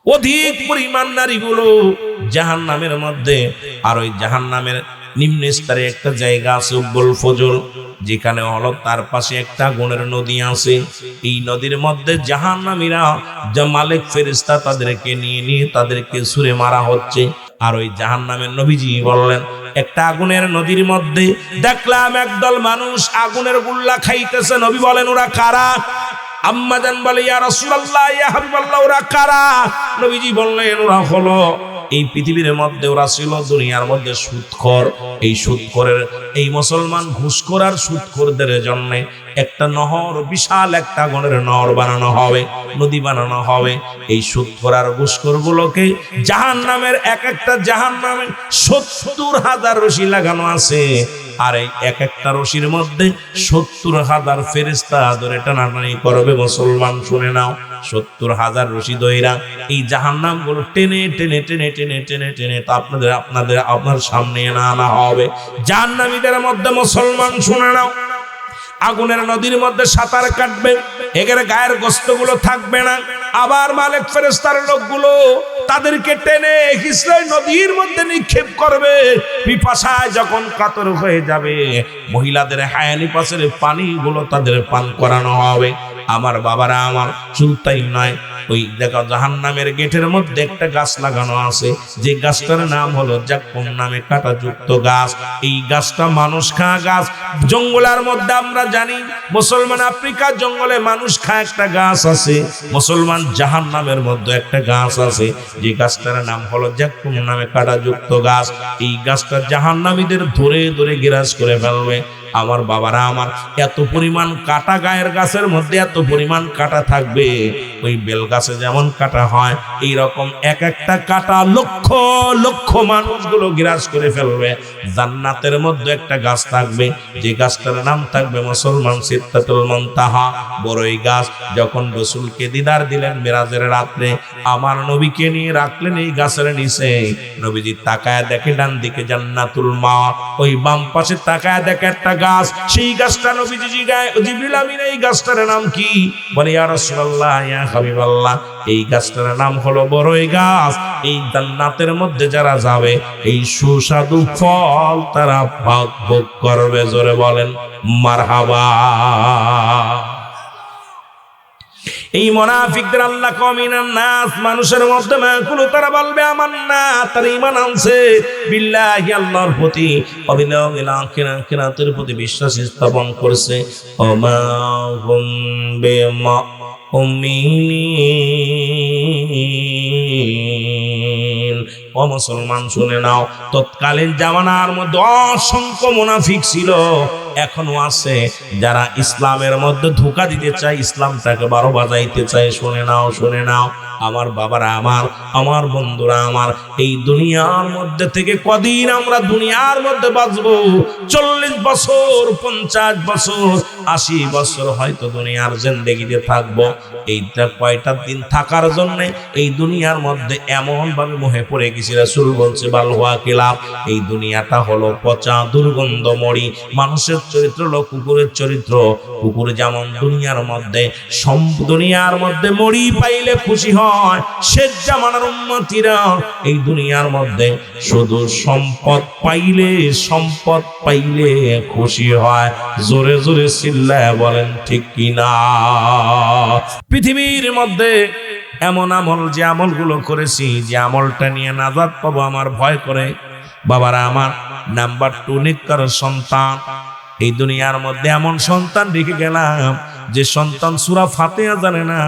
অধিক পরিমাণ নারীগুলো জাহান্নামের মধ্যে। আর ওই জাহান্নামের নিম্ন স্তরে একটা জায়গা আছে উব্বুল ফজল, যেখানে হলো তার পাশে একটা আগুনের নদী আছে। এই নদীর মধ্যে জাহান্নামীরা যা মালিক ফেরেশতা তাদেরকে নিয়ে তাদেরকে ছুঁড়ে মারা হচ্ছে। আর ওই জাহান্নামের নবীজি বললেন, একটা আগুনের নদীর মধ্যে দেখলাম একদল মানুষ আগুনের গুল্লা খাইতেছে। নবী বলেন, ওরা কারা? আম্মা জান বলে, ইয়া রাসূলুল্লাহ, ইয়া হাবিবাল্লাহ, ওরা কারা? নবীজি বললেন, ওরা হলো এই পৃথিবীর মধ্যে ওরা ছিল দুনিয়ার মধ্যে সুদখোর। এই সুদখোরের, এই মুসলমান ঘুষখোর আর সুদখোরদের জন্য একটা নহর, বিশাল একটা আগুনের নহর বানানো হবে, নদী বানানো হবে। এই সুদখোর আর ঘুষখোর গুলোকে জাহান্নামের একটা জাহান্নামে ৭০,০০০ রশি লাগানো আছে। আর এই একটা রশির মধ্যে ৭০,০০০ ফেরেশতা ধরে টানাটানি করবে। মুসলমান শুনে নাও, ৭০,০০০ রশি দইরা এই জাহান্নাম গুলো টেনে টেনে টেনে টেনে টেনে টেনে তা আপনার সামনে আনা হবে। জাহান্নামীদের মধ্যে মুসলমান শুনে নাও, আগুনের নদীর মধ্যে সাঁতার কাটবে, এখানে গায়ের গোশতগুলো থাকবে না। আবার মালিক ফেরেশতার লোকগুলো তাদেরকে টেনে হিসড়ে নদীর মধ্যে নিক্ষেপ করবে। পিপাসায় যখন কাতর হয়ে যাবে, মহিলাদের হায়ানি পাশের পানিগুলো তাদের পান করানো হবে। আমার বাবারা আমার, শুধু তাই নয়, ওই দেখো জাহান্নামের গেটের মধ্যে একটা গাছ লাগানো আছে, যে গাছটার নাম হলো জাক্কুম নামে কাঁটাযুক্ত গাছ। এই গাছটা মানুষ খাওয়া গাছ। জঙ্গলের মধ্যে আমরা জানি মুসলমান আফ্রিকার জঙ্গলে মানুষ খায় একটা গাছ আছে, মুসলমান জাহান্নামের মধ্যে একটা গাছ আছে, যে গাছটার নাম হলো জাক্কুম নামে কাঁটাযুক্ত গাছ। এই গাছটা জাহান্নামীদের ধরে ধরে গিরাজ করে ফেলবে। আমার বাবারা আমার, এত পরিমাণ কাটা, গায়ের গাছের মধ্যে এত পরিমাণ কাটা থাকবে। ওই বেল গাছে যেমন কাটা হয়, এইরকম একটা কাটা লক্ষ লক্ষ মানুষগুলো গ্রাস করে ফেলবে। জান্নাতের মধ্যে একটা গাছ থাকবে, যে গাছটার নাম থাকবে মুসলমান সিদরাতুল মুনতাহা, বড়ই গাছ। যখন রাসূলকে দিদার দিলেন মেরাজের রাত্রে, আমার নবীকে নিয়ে রাখলেন এই গাছের নিচে। নবীজি তাকায় দেখে ডান দিকে জান্নাতুল মা, ওই বাম পাশে তাকায় দেখে একটা গাছ। সেই গাছটা নবীজি জিবরিল আমিন, এই গাছটার নাম কি? বলে, ইয়া রাসূলুল্লাহ, ইয়া হাবিবাল্লাহ, এই গাছটার নাম হলো বড়ই গাছ। এই জান্নাতের মধ্যে যারা যাবে, এই সুস্বাদু ফল তারা ভোগ করবে। জোরে বলেন মারহাবা। এই মুনাফিকদের আল্লাহ কমিনান নাস, মানুষের মধ্যে মাকুলু, তারা বলবে আমান্না, তারা ঈমান আনছে বিল্লাহি, আল্লাহর প্রতি, অবিল আখিরাতের প্রতি বিশ্বাস স্থাপন করছে। ওমা হুম বিমুমিনিন। ও মুসলমান শুনে নাও, তৎকালীন জামানার মধ্যে অসংখ্য মুনাফিক ছিল, এখনো আছে, যারা ইসলামের মধ্যে ধোঁকা দিতে চায়, ইসলামটাকে 12 বাজাইতে চায়। শুনে নাও, শুনে নাও আমার বাবারা আমার, আমার বন্ধুরা আমার, এই দুনিয়ার মধ্যে থেকে কদিন আমরা দুনিয়ার মধ্যে বাঁচবো? 40 বছর, 50 বছর, 80 বছর হয়তো দুনিয়ার জিন্দেগিতে থাকবো। এইটা কয়টা দিন থাকার জন্য এই দুনিয়ার মধ্যে এমন ভাবে মোহে পড়ে গেছি, রাসূল বলছে বাল হুয়া কিলাব, এই দুনিয়াটা হলো পচা দুর্গন্ধ মরি। মানুষের চরিত্র হলো কুকুরের চরিত্র। কুকুর যেমন দুনিয়ার মধ্যে মরি পাইলে খুশি হয়, শেষ জামানার উম্মতিরা এই দুনিয়ার মধ্যে শুধু সম্পদ পাইলে খুশি হয়। জোরে জোরে চিল্লায় বলেন ঠিক কিনা? পৃথিবীর মধ্যে এমন আমল, যে আমলগুলো করেছি, যে আমলটা নিয়ে নাজাত পাবো আমার ভয় করে, বাবারা আমার, নাম্বার 2 নেককার সন্তান। এই দুনিয়ার মধ্যে এমন সন্তান রেখে গেলাম, যে সন্তান সূরা ফাতিহা জানে না,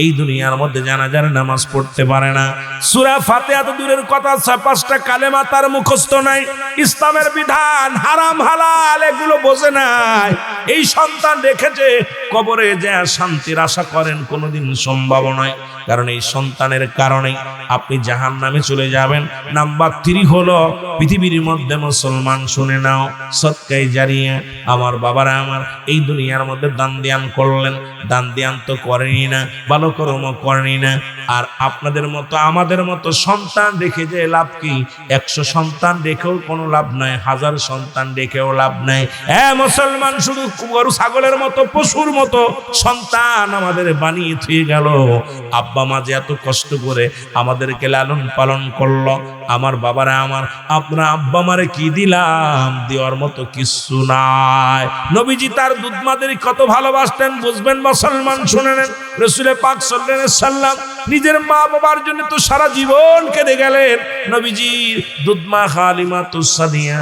এই দুনিয়ার মধ্যে জানাজার নামাজ পড়তে পারে না। সূরা ফাতিহা তো দূরের কথা, 5টা কালেমা তার মুখস্থ নাই, ইসলামের বিধান, হারাম হালাল এগুলো বোঝে নাই। এই সন্তান রেখেছে, কবরে যা শান্তির আশা করেন কোনোদিন সম্ভব নয়, কারণ এই সন্তানের কারণে আপনি জাহান্নামে চলে যাবেন। নাম্বার 3 হলো পৃথিবীর মধ্যে মুসলমান শুনে নাও, সদকায়ে জারিয়া। আমার বাবারা আমার, এই দুনিয়ার মধ্যে দান দিয়ান করলেন, দান দিয়ান তো করেনি না, ভালো কর্ম করেনি না। আর আপনাদের মতো আমাদের মতো সন্তান রেখে যে লাভ কি? 100 সন্তান রেখেও কোনো লাভ নাই, 1000 সন্তান রেখেও লাভ নাই। মুসলমান শুধু গরু ছাগলের মতো পশুর মতো সন্তান আমাদের বানিয়ে থুয়ে গেল। আব্বা মা যে এত কষ্ট করে আমাদেরকে লালন পালন করলো, আমার বাবারা আমার, আপনার আব্বা মারে কি দিলাম? দেওয়ার মতো কিছু নাই। নবীজি তার দুধ মাদের কত ভালোবাসতেন বুঝবেন মুসলমান, শুনে নেন। রাসূল পাক সাল্লাল্লাহু আলাইহি সাল্লাম নিজের মা বাবার জন্য তো সারা জীবন কেঁদে গেলেন। নবীজি দুধ মা হালিমাতুস সাদিয়া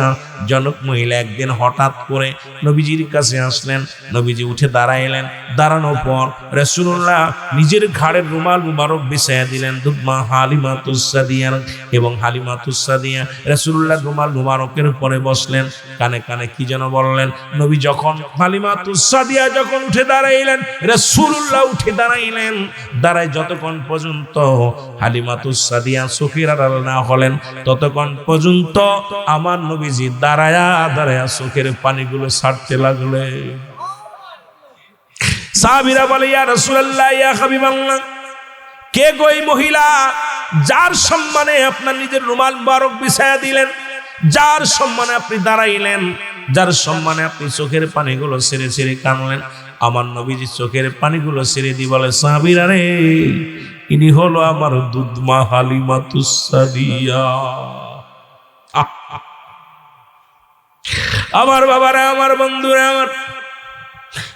জনক মহিলা একদিন হঠাৎ করে নবীজির কাছে আসলেন। নবীজি উঠে দাঁড়াইলেন। দাঁড়ানোর পর রাসূলুল্লাহ নিজের ঘাড়ের রুমাল মুবারক বিছায়া দিলেন দুধ মা হালিমাতুস সাদিয়া, এবং হালিমাতুস সাদিয়া রাসূলুল্লাহ রুমাল মুবারকের উপরে বসলেন। কানে কানে কি যেন বললেন। নবী যখন হালিমাতুস সাদিয়া যখন উঠে দাঁড়াইলেন, রাসূলুল্লাহ উঠে দাঁড়াইলেন। দাঁড়ায় যতক্ষণ পর্যন্ত হালিমাতুস সাদিয়া চোখের আড়াল না হলেন, ততক্ষণ পর্যন্ত আমার নবীজি দাঁড়ায়া দাঁড়ায়া চোখের পানিগুলো ছাড়তে লাগলেন। সাহাবীরা বলে, ইয়া রাসূলুল্লাহ, ইয়া হাবিবাল্লাহ, কে গো এই মহিলা যার সম্মানে আপনার নিজের রুমাল মুবারক বিছায়া দিলেন, যার সম্মানে আপনি দাঁড়াইলেন, যার সম্মানে আপনি চোখের পানিগুলো ছেড়ে ছেড়ে কানলেন? আমার নবীজি চোখের পানিগুলো ছেড়ে দিয়ে বলে, সাহাবীরা রে, ইনি হলো আমার দুধ মা হালিমাতুস সাদিয়া। আমার বাবারা, আমার বন্ধুরা আমার,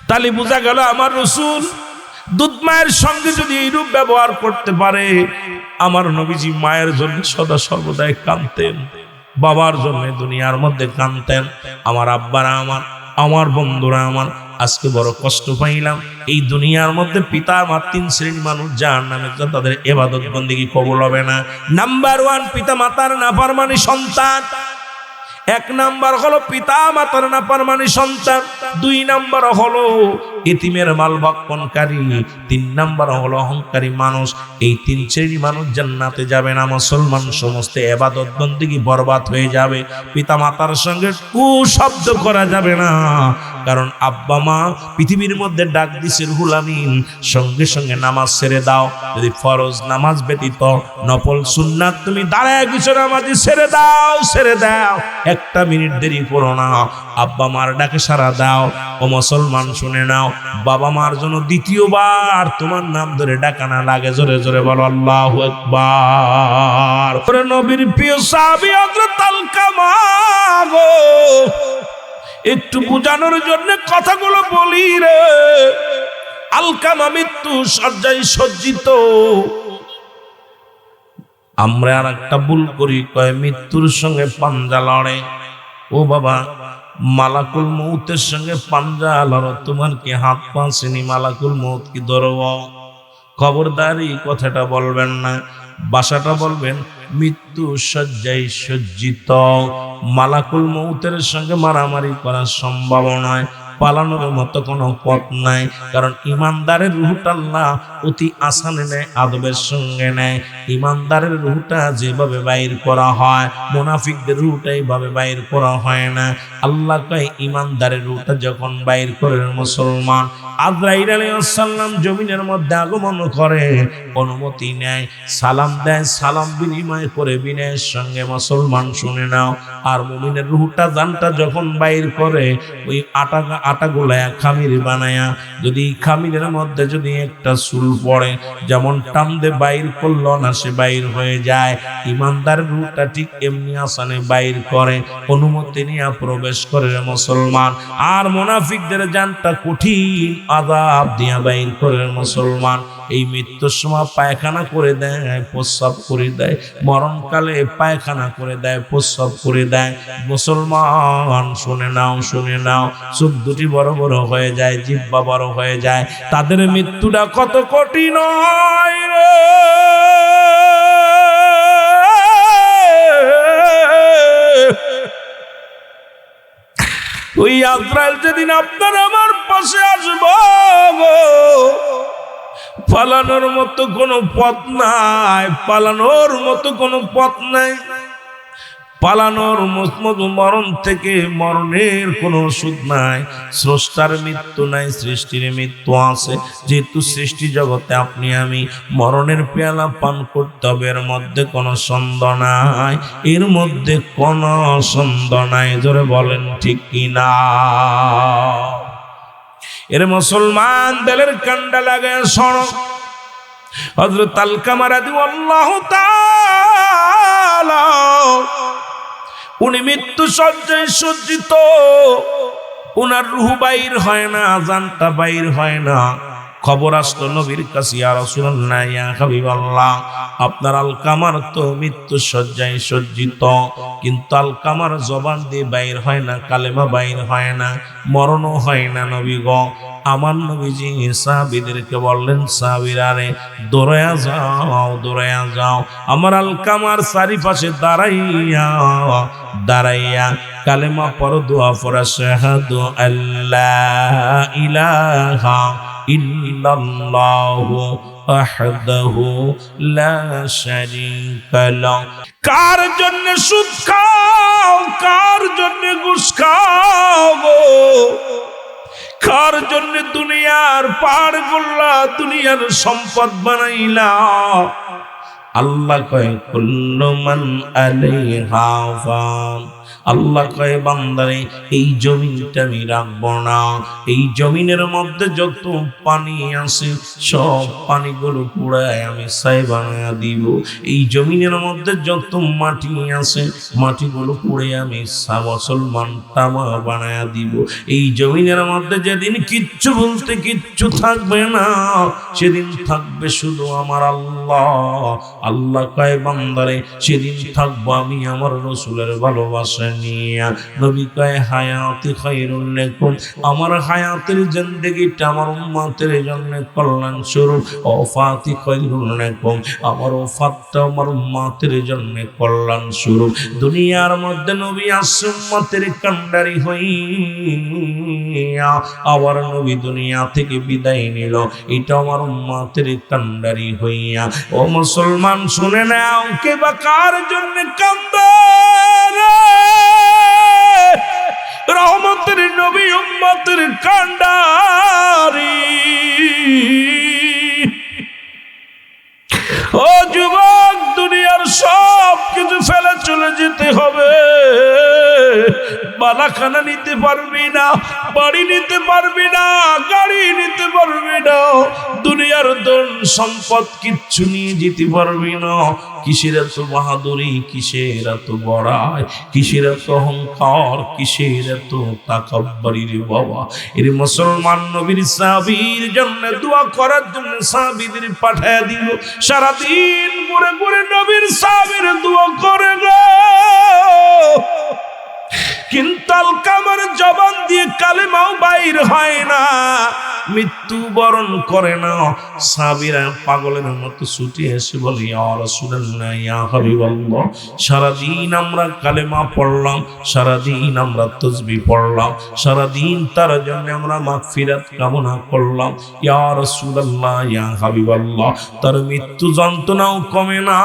তালি বোঝা গেল আমার রাসূল দুধ মায়ের সঙ্গে যদি এইরূপ ব্যবহার করতে পারে, আমার নবীজি মায়ের জন্য সদা সর্বদাই কাঁদতেন, বাবার জন্য দুনিয়ার মধ্যে কাঁদতেন। আমার আব্বারা আমার, আমার বন্ধুরা আমার, আজকে বড় কষ্ট পাইলাম। এই দুনিয়ার মধ্যে পিতা মা 3 শ্রেণীর মানুষ জাহান্নামে, তাদের ইবাদত বন্দেগী কবুল হবে না। নাম্বার 1, পিতা মাতার নাফরমানি সন্তান। 1 নাম্বার হলো পিতা মাতার নাফরমানি সন্তান। 2 নাম্বার হলো এতিমের মাল ভক্ষণকারী। 3 নাম্বার হলো অহংকারী মানুষ। এই 3 শ্রেণীর মানুষ জান্নাতে যাবে না। মুসলমান সমস্ত ইবাদত বন্দেগী বরবাদ হয়ে যাবে। পিতা মাতার সঙ্গে কুশব্দ করা যাবে না, কারণ আব্বা মা পৃথিবীর মধ্যে ডাক দিছে রুহুল আমিন, সঙ্গে সঙ্গে নামাজ ছেড়ে দাও। যদি ফরজ নামাজ ব্যতীত নফল সুন্নাত তুমি দাঁড়ায় কিছু নামাজ ছেড়ে দাও, ছেড়ে দাও, 1 মিনিট দেরি করো না, আব্বা মার ডাকে সাড়া দাও। ও মুসলমান শুনে নাও, বাবা মার জন্য দ্বিতীয়বার তোমার নাম ধরে ডাকা না লাগে, জোরে জোরে বলো আল্লাহু আকবার। ওরে নবীর প্রিয় সাহাবী হযরত আলকামা গো, একটু বুঝানোর জন্য কথাগুলো বলি রে। আলকামা মৃত্যু শয্যায় সজ্জিত। আমরা আর একটা ভুল করি, কয় মৃত্যুর সঙ্গে পাঞ্জা লড়ে। ও বাবা, মালাকুল মউতের সঙ্গে পাঞ্জা লড়ো, তোমার কি হাত পা চিনি মালাকুল মউত কি ধরব? খবরদারি কথাটা বলবেন না, ভাষাটা বলবেন মৃত্যু শয্যায় সজ্জিত। মালাকুল মউতের সঙ্গে মারামারি করা সম্ভব নয়, পালানোর মতো কোনো পথ নাই। কারণ ইমানদারের রূহটা আল্লাহ অতি আসানে নেয়, আদবের সঙ্গে নেয়। ইমানদারের রূহটা যেভাবে বাইর করা হয়, মুনাফিকদের রূহটা এইভাবে বাইর করা হয় না। আল্লাহ কয় ইমানদারের রূহটা যখন বাইর করে মুসলমান, আজরাইল আলাইহিস সালাম জমিনের মধ্যে আগমন করে, অনুমতি নেয়, সালাম দেয়, সালাম বিনিময় করে বিনয়ের সঙ্গে মুসলমান শুনে নাও। আর মুমিনের রূহটা জানটা যখন বাইর করে, ওই আটা গোলায়া খামির বানায়া, যদি খামিরের মধ্যে যদি একটা চুল পড়ে, যেমন টান দে বাইর করলো না সে বাইর হয়ে যায়। ইমানদার রূহটা ঠিক এমনি আসানে বাইর করে, অনুমতি নিয়ে প্রবেশ করে মুসলমান। আর মুনাফিকদের জানটা কঠিন আযাব দিয়া বাইর করে মুসলমান। এই মৃত্যুর সময় পায়খানা করে দেয়, প্রস্রাব করে দেয়, মরণকালে পায়খানা করে দেয়, প্রস্রাব করে দেয়। মুসলমান শুনে নাও, শুনে নাও, চোখ দুটি বড় বড় হয়ে যায়, জিহ্বা বড় হয়ে যায়। তাদের মৃত্যুটা কত কঠিন হয় রে। ওই আজরাইল যেদিন আপনার আমার পাশে আসবো, পালানোর মতো কোনো পথ নাই, পালানোর মতো কোনো পথ নাই। পালানোর মরণ থেকে মরণের কোনো ওষুধ নাই। স্রষ্টার মৃত্যু নাই, সৃষ্টির মৃত্যু আছে। যেহেতু সৃষ্টি জগতে আপনি আমি মরণের পেয়ালা পান করতে হবে, এর মধ্যে কোনো সন্দেহ নাই, এর মধ্যে কোনো সন্দেহ নাই। জোরে বলেন ঠিক কিনা? এর মুসলমান দিলের কান্ডা লাগে শোনো। হযরত আলকামা রাদিয়াল্লাহু তাআলা উনি মৃত্যু শয্যায় সজ্জিত, উনার রূহ বাইর হয় না, জানটা বাইর হয় না। খবর আসলো নবীর কাছে, ইয়া রাসূলুল্লাহ, ইয়া হাবিবাল্লাহ, আপনার আলকামার তো মৃত্যু শয্যায় সজ্জিত, কিন্তু আলকামার জবান দিয়ে বাইর হয় না, কালেমা বাইর হয় না, মরণও হয় না। নবী গো, আমার নবীজি সাহাবীদেরকে বললেন, সাহাবীরা রে, দৌড়ায়া যাও, দৌড়ায়া যাও, আমার আলকামার চারিপাশে দাঁড়াইয়া কালেমা পড়ো, দোয়া পড়া, শাহাদু আল্লাহ ইলাহা ইল্লাল্লাহু ওয়াহদাহু লা শারীকা লাহু। কার জন্য সুদ খাও, কার জন্য ঘুষ খাও গো, কার জন্য দুনিয়ার পার করলা, দুনিয়ার সম্পদ বানাইলা? আল্লাহ কয় কুল্লু মান আলাইহা ফান। আল্লাহ কয় বান্দারে, এই জমিনটা আমি রাখবো না, এই জমিনের মধ্যে যত পানি আছে সব পানিগুলো পুড়ায় আমি ছাই বানায়া দিব। এই জমিনের মধ্যে যত মাটি আছে মাটিগুলো পুড়ে আমি মুসলমান তামা বানায়া দিব। এই জমিনের মধ্যে যেদিন কিচ্ছু বলতে কিচ্ছু থাকবে না, সেদিন থাকবে শুধু আমার আল্লাহ। আল্লাহ কয় বান্দারে, সেদিন থাকবো আমি আমার রাসূলের ভালোবাসা নিয়া। নবী কয় হায়াতি খায়রুল লাকুম, আমার হায়াতের জিন্দেগিটা আমার উম্মতের জন্য কল্যাণ স্বরূপ। ওফাতি খায়রুল লাকুম, আমার ওফাতটা আমার উম্মতের জন্য কল্যাণ স্বরূপ। দুনিয়ার মধ্যে নবী আসছে উম্মতের কান্ডারি হইয়া, আবার নবী দুনিয়া থেকে বিদায় নিল, এটা আমার উম্মতের কান্ডারি হইয়া। ও মুসলমান শুনে নাও, কে বা কার জন্য কান্দে? রহমতের নবী উম্মতের কান্ডারি। ও যুবক, দুনিয়ার সব কিছু ফেলে চলে যেতে হবে। বালাখানা নিতে পারবি না, বাড়ি নিতে পারবি না, গাড়ি নিতে পারবি না, দুনিয়ার ধন সম্পদ কিচ্ছু নিয়ে যেতে পারবি না। কিসের এত বাহাদুরি, কিসের এত বড়াই, কিসের এত অহংকার, কিসের এত তাকাব্বুরি রে বাবা। এর মুসলমান নবীর সাহাবীর জন্য দোয়া করার জন্য সাহাবীদের পাঠায় দিল। সারাদিন ঘুরে ঘুরে নবীর সাহাবীর দোয়া করে গো, কিন্তু আলকামার জবান দিয়ে কালেমাও বাইর হয় না, মৃত্যু বরণ করে না। সাহাবীরা পাগলের মতো ছুটে এসে বলে, ইয়া রাসূলুল্লাহ, ইয়া হাবিবাল্লাহ, সারাদিন আমরা কালেমা পড়লাম, সারাদিন আমরা তাসবিহ পড়লাম, সারাদিন তার জন্য আমরা মাগফিরাত কামনা করলাম। ইয়া রাসূলুল্লাহ, ইয়া হাবিবাল্লাহ, তার মৃত্যু যন্ত্রণাও কমে না।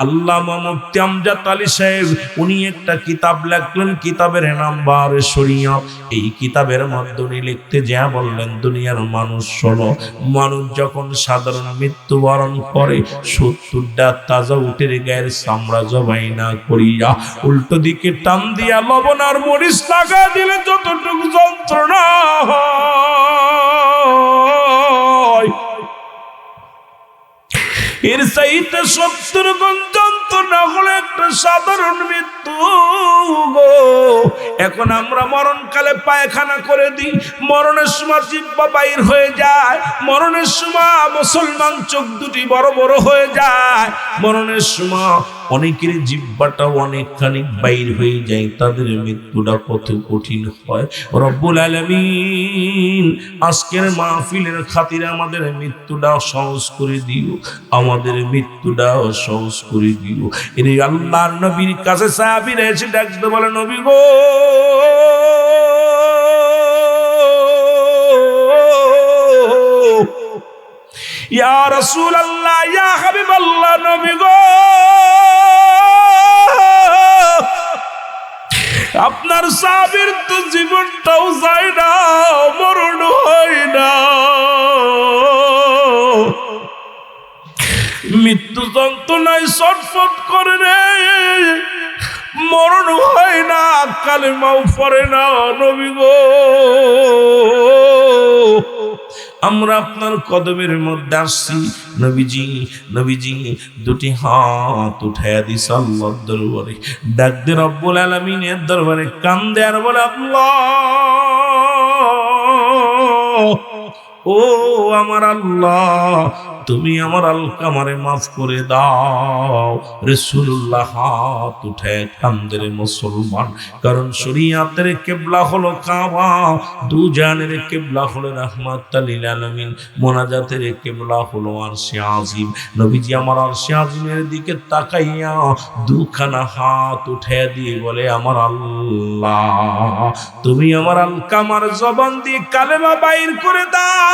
আল্লামা মুফতি আমজাদ আলী সাহেব উনি একটা কিতাব লিখলেন, কিতাবের নাম বারে শরীয়ত। এই কিতাবের মাধ্যমে লিখতে যা বললেন, দুনিয়ার মানুষ শোনো, মানুষ যখন সাধারণ মৃত্যুবরণ করে 70টা তাজা উটের গায়ের চামড়া জবাই না করিয়া উল্টো দিকে টান দিয়া লবণ আর মরিচ লাগা দিলে যতটুকু যন্ত্রণা হয়, এর চাইতে 70 গুণ যন্ত্রণা হলো একটা সাধারণ মৃত্যু গো। এখন আমরা মরণকালে পায়খানা করে দিই, মরণের সময় জিহ্বা বাইর হয়ে যায়, মরণের সময় মুসলমান চোখ দুটি বড় বড় হয়ে যায়, মরণের সময় অনেকের জিহ্বাটা অনেকখানি বাইর হয়ে যায়, তাদের মৃত্যুটা কত কঠিন হয়। রব্বুল আলামিন আজকের মাহফিলের খাতিরে আমাদের মৃত্যুটা সহজ করে দিও, আমাদের মৃত্যুটা সহজ করে দিও। এর আল্লাহর নবীর কাছে সাহাবীরা এসে ডাকতে বলে, নবী গো, ইয়া রাসূলুল্লাহ, ইয়া হাবিবাল্লাহ, নবী গো, আপনার সাহাবীর তো জীবনটাও যায় না, মরণ হয় না, মৃত্যু যন্ত্রণায় ছটফট করে রে, মরণ হয় না, কালেমাও পড়ে না। নবী গো, আমরা আপনার কদমের মধ্যে আসছি। নবীজি, নবীজি দুটি হাত উঠাইয়া দিস আল্লাহর দরবারে, ডাক দে রব্বুল আলামিনের দরবারে, কান্দে আর বলে, আল্লাহ, ও আমার আল্লাহ, তুমি আমার আলকামারে মাফ করে দাও। রাসূলুল্লাহ হাত উঠায় কান্দের মুসলমান, কারণ শরীয়তের কিবলা হলো কাবা, দুজানের কিবলা হলো রাহমাতুল লিল আলামিন, মোনাজাতের কিবলা হলো আরশে আজিম। নবীজি আমার আরশে আজিমের দিকে তাকাইয়া দুখানা হাত উঠায় দিয়ে বলে, আমার আল্লাহ, তুমি আমার আলকামার জবান দিয়ে কালেমা বাইর করে দাও,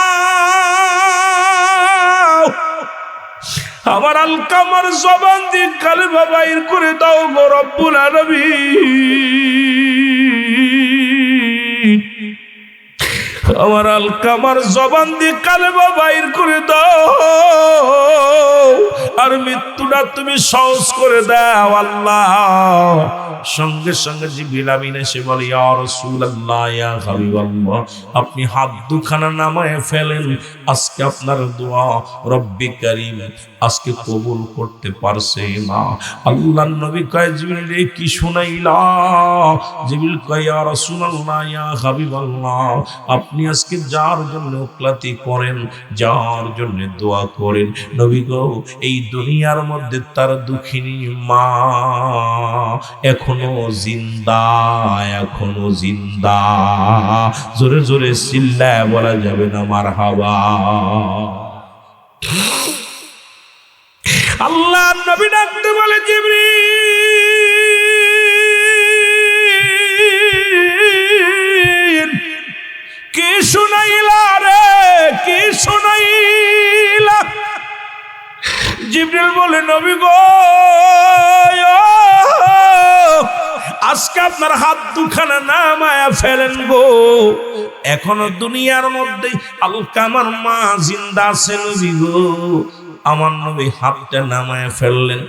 আমার আলকামার জবান দিয়ে কালেমা বাইর করে দাও গো রব্বুল আলামিন, আমার আলকামার জবান দিয়ে কালেমা বাইর করে দাও, আর মৃত্যুটা তুমি সহজ করে দাও আল্লাহ। সঙ্গে সঙ্গে জিবরিল আমিন এসে বলে, ইয়া রাসূলুল্লাহ, ইয়া হাবিবাল্লাহ, আপনি হাত দুখানা নামায়ে ফেলেন, আজকে আপনার দোয়া রব্বি কারীম আজকে কবুল করতে পারছে না। আল্লাহর নবী কয়, জিবরিল কি শুনাইলা? জিবরিল কয়, ইয়া রাসূলুল্লাহ, ইয়া হাবিবাল্লাহ, আপনি আজকে যার জন্য ওকলাতি করেন, যার জন্য দোয়া করেন, নবী গো, এই দুনিয়ার মধ্যে তার দুঃখিনী মা এখনো জিন্দা, এখনো জিন্দা। জোরে জোরে চিল্লায় বলা যাবে না মারহাবা। আল্লাহ নবী ডাকতে বলে, জিবরিল কি শুনাইলা রে, কি শুনাইলা? জিবরিল বলে, নবী গো, আজকে আপনার হাত দুখানা নামায়া ফেলেন গো, এখনো দুনিয়ার মধ্যে আলকামার মা জিন্দা আছে নবী গো। আমার নবী হাতটা নামায় ফেললেন,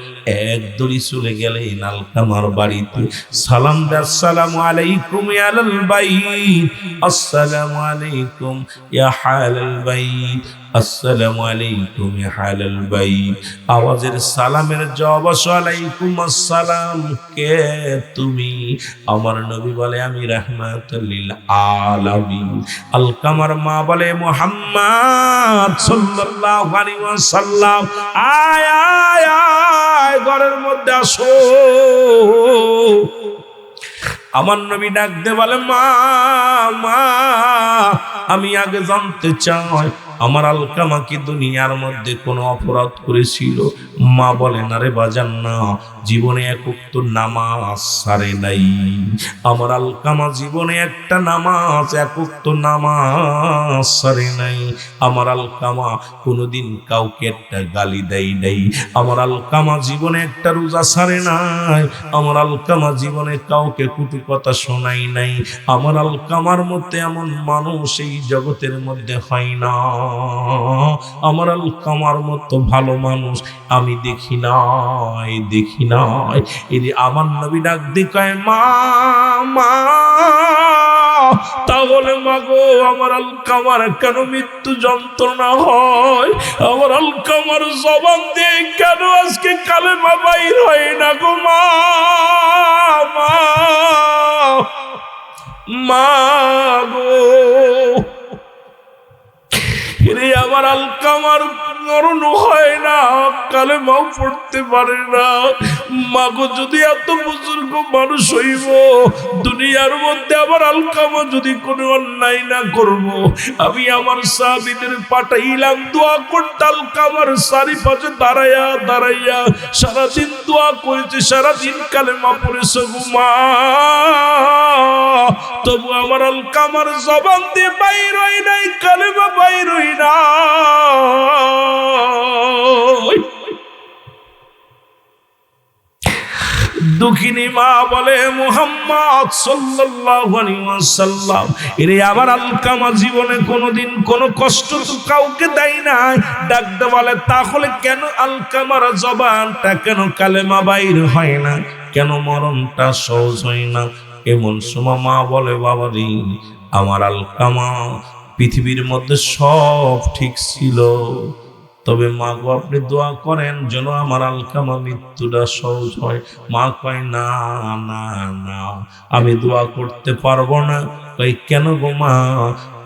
এক দড়ি চলে গেলেন আলকামার বাড়িতে, সালাম দে, আসসালামু আলাইকুম ইয়া আহলাল বাইত, আসসালামু আলাইকুম ইয়া আহলাল বাইত, আসসালামু আলাইকুম ইয়া আহলাল বাইত। আওয়াজের সালামের জবাব, ওয়ালাইকুম আসসালাম, কে তুমি? আমার নবী বলে, আমি রাহমাতুল লিল আলামিন। আলকামার মা বলে, মুহাম্মদ সাল্লাল্লাহু আলাইহি ওয়াসাল্লাম, আয় আয় আয়, ঘরের মধ্যে আসো। আমার নবী ডাক দে বলে, মা মা, আমি আগে জানতে চাই আমার আলকামা কি দুনিয়ার মধ্যে কোনো অপরাধ করেছিল? মা বলে, না রে বাজান, না, জীবনে এক ওয়াক্ত নামাজ ছাড়ে নাই। আমার আলকামা জীবনে একটা নামাজ, এক ওয়াক্ত নামাজ ছাড়ে নাই। আমার আলকামা কোনোদিন কাউকে একটা গালি দেয় নাই। আমার আলকামা জীবনে একটা রোজা ছাড়ে নাই। আমার আলকামা জীবনে কাউকে কটু কথা শোনাই নাই। আমার আলকামার মধ্যে এমন মানুষ এই জগতের মধ্যে হয় না। আমার আলকামার মতো ভালো মানুষ আমি দেখি নাই, দেখি নাই। এই যে আমার নবী ডাক দিয়ে কয়, মা মা, তাহলে মাগো, আমার আলকামার কেন মৃত্যু যন্ত্রণা হয়? আমার আলকামার জবান দিয়ে কেন আজকে কালেমা বাইর হয় না গো মা, মা মা গো। আমার আলকামার মরণ হয় না, কালেমাও পড়তে পারে না। মাগো, যদি এত বুজুর্গ মানুষ হইব, দুনিয়ার মধ্যে আমার আলকামা যদি কোনো অন্যায় না করব, আমি আমার সাহাবীদের পাঠাইলাম দোয়া করতে, আলকামার চারিপাশে দাঁড়াইয়া দাঁড়াইয়া সারাদিন দোয়া করেছে, সারাদিন কালেমা পড়েছে গো মা, তবু আমার আলকামার জবান দিয়ে বাইর হয় নাই, কালেমা বাইর হয় না। দুঃখিনী মা বলে, মুহাম্মদ সাল্লাল্লাহু আলাইহি ওয়াসাল্লাম, এরে আমার আলকামা জীবনে কোনোদিন কোনো কষ্ট তো কাউকে দেয় নাই। ডাকতে বলে, তাহলে কেন আলকামার জবানটা কেন কালেমা বাইর হয় না, কেন মরণটা সহজ হয় না? এমন সময় মা বলে, বাবারি, আমার আলকামা পৃথিবীর মধ্যে সব ঠিক ছিল, তবে মা গো আপনি দোয়া করেন যেন আমার আলকামা মৃত্যুটা সহজ হয়। মা কয়, না না না, আমি দোয়া করতে পারবো না। কয়, কেন গো মা?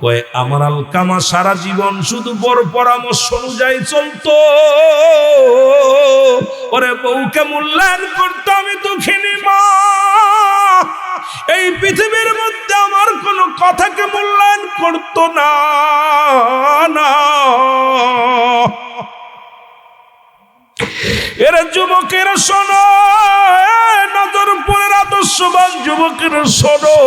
কয়, আমার আলকামা সারা জীবন শুধু বড় পরামর্শ অনুযায়ী চলতো, ওরে বউকে মূল্যায়ন করতো। আমি দুঃখিনী মা, এই পৃথিবীর মধ্যে আমার কোনো কথাকে মূল্যায়ন করতো না। এরা যুবকেরা শোনো, নজরপুরের আদর্শবান যুবকেরা শোনো,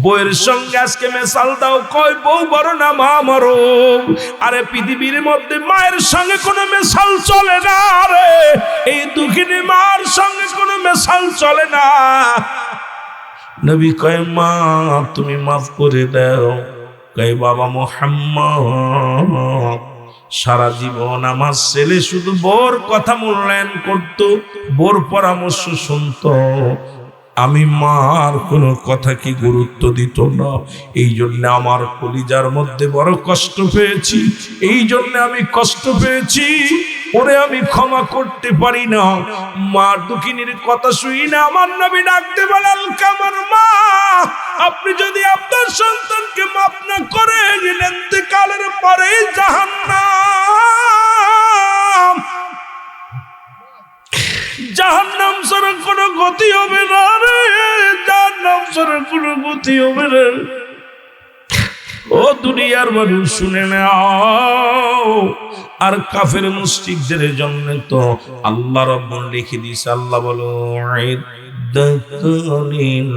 বউয়ের সঙ্গে আজকে মেশাল দাও। কয়, বউ বড় না মা মরো। আরে পৃথিবীর মধ্যে মায়ের সঙ্গে কোনো মেশাল চলে না রে, এই দুঃখিনী মার সঙ্গে কোনো মেশাল চলে না। নবী কয়, মা তুমি মাফ করে দাও। কয়, বাবা মুহাম্মদ, সারা জীবন আমার ছেলে শুধু বোর কথা মূল্যায়ন করত, বোর পরামর্শ শুনতো, আমি মার কোনো কথা কি গুরুত্ব দিত না। এই জন্য আমার কলিজার মধ্যে বড় কষ্ট পেয়েছি, এই জন্য আমি কষ্ট পেয়েছি, ওরে আমি ক্ষমা করতে পারি না। মার দুঃখিনীর কথা শুই না আমার নবী ডাকতে বলে, আলকামার মা, আপনি যদি আপনার সন্তানকে মাফ না করেন, ইন্তেকালের পরে জাহান্নাম, জাহান্নাম ছাড়া কোনো গতি হবে না রে, জাহান্নাম ছাড়া কোনো গতি হবে না। ও দুনিয়ার মানুষ শুনে নাও, আর কাফের মুশরিকদের জন্য তো আল্লাহ রাব্বুল লিখে দিয়েছে। আল্লাহ বলো, ইদ্দাতুলিল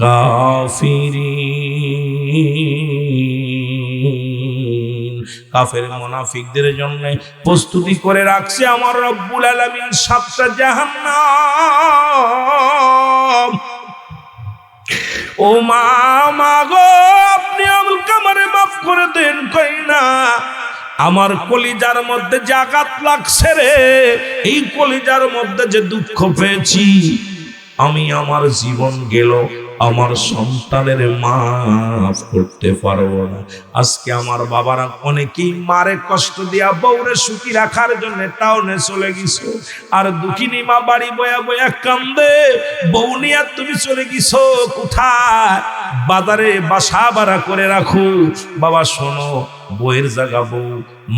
কাফিরিন, কাফের মুনাফিকদের জন্য প্রস্তুতি করে রাখছে আমার রব্বুল আলামিন 7টা জাহান্নাম। ও মা গো, আপনি আলকামারে মাফ করে দেন। কই না, আমার কলিজার মধ্যে যে আঘাত লাগছে রে, এই কলিজার মধ্যে যে দুঃখ পেয়েছি, আমি আমার জীবন গেল, আমার সন্তানের মাফ করতে পারবো না। আজকে আমার বাবারা অনেকেই মারে কষ্ট দিয়া বউরে সুখী রাখার জন্য টাউনে চলে গেছো, আর দুঃখিনী মা বাড়ি বয়া বয়া কান্দে, বউ নিয়া তুমি চলে গেছো কোথায়? বাজারে বাসা ভাড়া করে রাখো। বাবা শোনো, বউয়ের জায়গা বউ,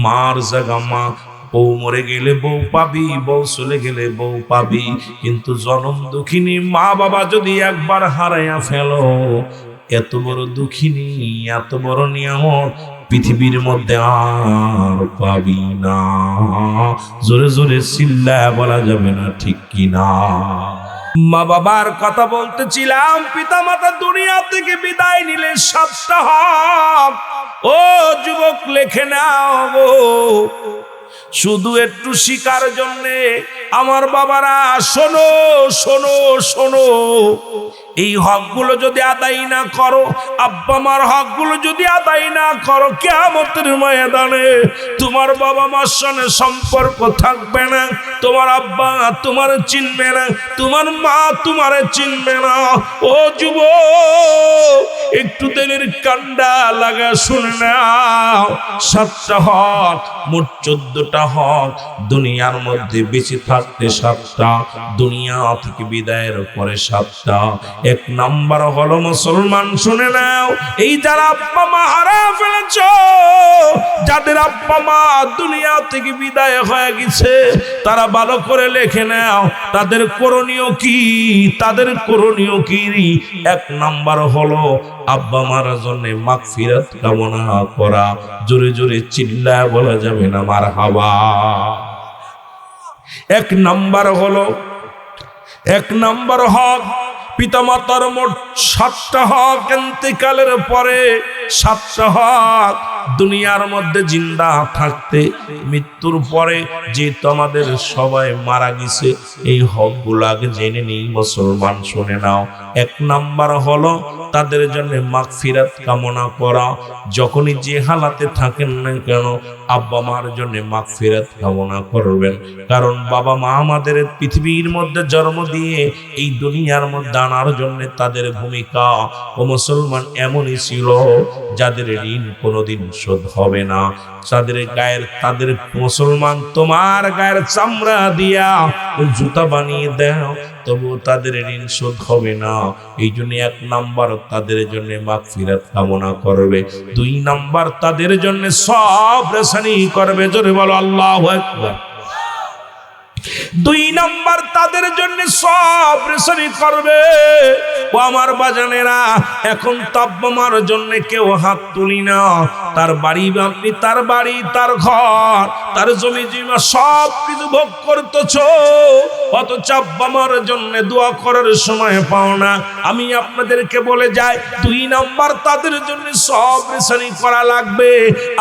মার জায়গা মা। বউ মরে গেলে বউ পাবি, বউ চলে গেলে বউ পাবি, কিন্তু জনম দুঃখিনী মা বাবা যদি একবার হারাইয়া ফেলো, এত বড় দুঃখিনী, এত বড় নিয়ামত পৃথিবীর মধ্যে আর পাবি না। জোরে জোরে চিল্লায় বলা যাবে না, ঠিক কিনা? মা বাবার কথা বলতেছিলাম। পিতা মাতা দুনিয়া থেকে বিদায় নিলে 7টা হক, ও যুবক লেখে নাও গো, শুধু একটু শিকার জন্যে আমার বাবারা শোনো শোনো শোনো, এই হকগুলো যদি আদায় না করো, আব্বা মার হকগুলো যদি আদায় না করো, কিয়ামতের ময়দানে তোমার বাবা মার সঙ্গে সম্পর্ক থাকবে না, তোমার আব্বা তোমার চিনবে না, তোমার মা তোমার চিনবে না। ও যুবক, একটু দিলের কান্ডা লাগা শুনে নাও। 7টা হক, মোট 14টা হক। দুনিয়ার মধ্যে বেঁচে থাকতে 7টা, দুনিয়া থেকে বিদায়ের পরে 7টা। 1 নাম্বার হলো মুসলমান, শুনে নাও, এই যারা আব্বা মা হারিয়ে ফেলেছ, যাদের আব্বা মা দুনিয়া থেকে বিদায় হয়ে গেছে, তারা ভালো করে লিখে নাও তাদের করণীয় কি, তাদের করণীয় কি। 1 নাম্বার হলো আব্বা মার জন্য মাগফিরাত কামনা করা। জোরে জোরে চিল্লায় বলা যাবে না মারহাবা। 1 নাম্বার হলো, 1 নাম্বার হক, পিতামাতার মোট 7টা হক ইন্তেকালের পরে সাতটা হক দুনিয়ার মধ্যে জিন্দা থাকতে, মৃত্যুর পরে যে তোমাদের সবাই মারা গেছে, এই হকগুলো আগে জেনে নেই মুসলমান, শুনে নাও। এক নাম্বার হলো তাদের জন্য মাগফিরাত কামনা করা। যখনই যে হালাতে থাকেন না কেন আব্বা মার জন্য মাগফিরাত কামনা করবেন, কারণ বাবা মা আমাদের পৃথিবীর মধ্যে জন্ম দিয়ে এই দুনিয়ার মধ্যে আনার জন্য তাদের ভূমিকা ও মুসলমান এমনই ছিল যাদের ঋণ কোনোদিন শোধ হবে না। তাদের মুসলমান তোমার গায়ের চামড়া দিয়া জুতা বানিয়ে দাও, তবু তাদের ঋণ শোধ হবে না। এই জন্য এক নাম্বার তাদের জন্য মাগফিরাত কামনা করবে, দুই নাম্বার তাদের জন্য সবর রেসানি করবে। জোরে বলো আল্লাহু আকবার। দুই নাম্বার তাদের জন্য সব রেসানি করবে। ও আমার বাজানেরা, এখন তাব্বামার জন্য কেউ হাত তুলি না। তার বাড়ি আপনি তার বাড়ি, তার ঘর, তার জমি জমা সব কিছু ভোগ করতেছ, অথচ আব্বামার জন্য দোয়া করার সময় পাও না। আমি আপনাদেরকে বলে যাই, দুই নাম্বার তাদের জন্য সব রেসানি করা লাগবে।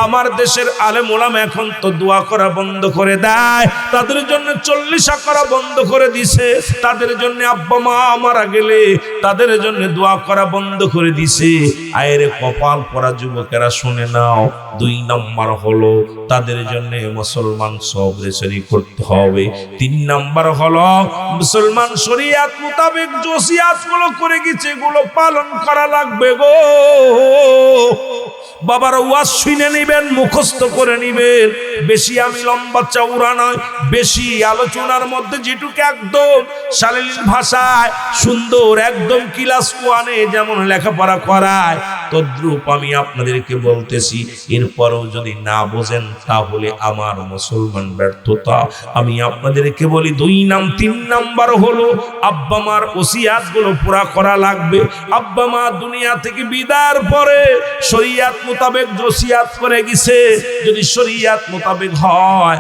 আমার দেশের আলেম ওলামা এখন তো দোয়া করা বন্ধ করে দেয়, তাদের জন্য 40 করা বন্ধ করে দিছে। তাদের জন্য আব্বা মা মারা গেলে তাদের জন্য দোয়া করা বন্ধ করে দিছে। আয়েরে কপাল পরা যুবকেরা শুনে নাও, দুই নাম্বার হলো তাদের জন্য মুসলমান সব রেসানি করতে হবে। তিন নাম্বার হলো মুসলমান শরীয়ত মোতাবেক যে ওসিয়াতগুলো করে গেছে এগুলো পালন করা লাগবে গো। বাবার ওয়াজ শুনে নিবেন, মুখস্থ করে নিবেন। বেশি আমি লম্বা চওড়া নয়, বেশি আলোচনার মধ্যে যেটুকু একদম শালীন ভাষায় সুন্দর একদম ক্লাস 1-এ যেমন লেখাপড়া করায় তদ্রূপ আমি আপনাদেরকে বলতেছি। এরপরও যদি না বোঝেন তাহলে আমার মুসলমান ব্যর্থতা। আমি আপনাদেরকে বলি, তিন নাম্বার হলো আব্বা মার ওসিয়াতগুলো পুরা করা লাগবে। আব্বা মা দুনিয়া থেকে বিদায়ের পরে শরীয়ত মোতাবেক ওসিয়াত করে গেছে, যদি শরীয়ত মোতাবেক হয়,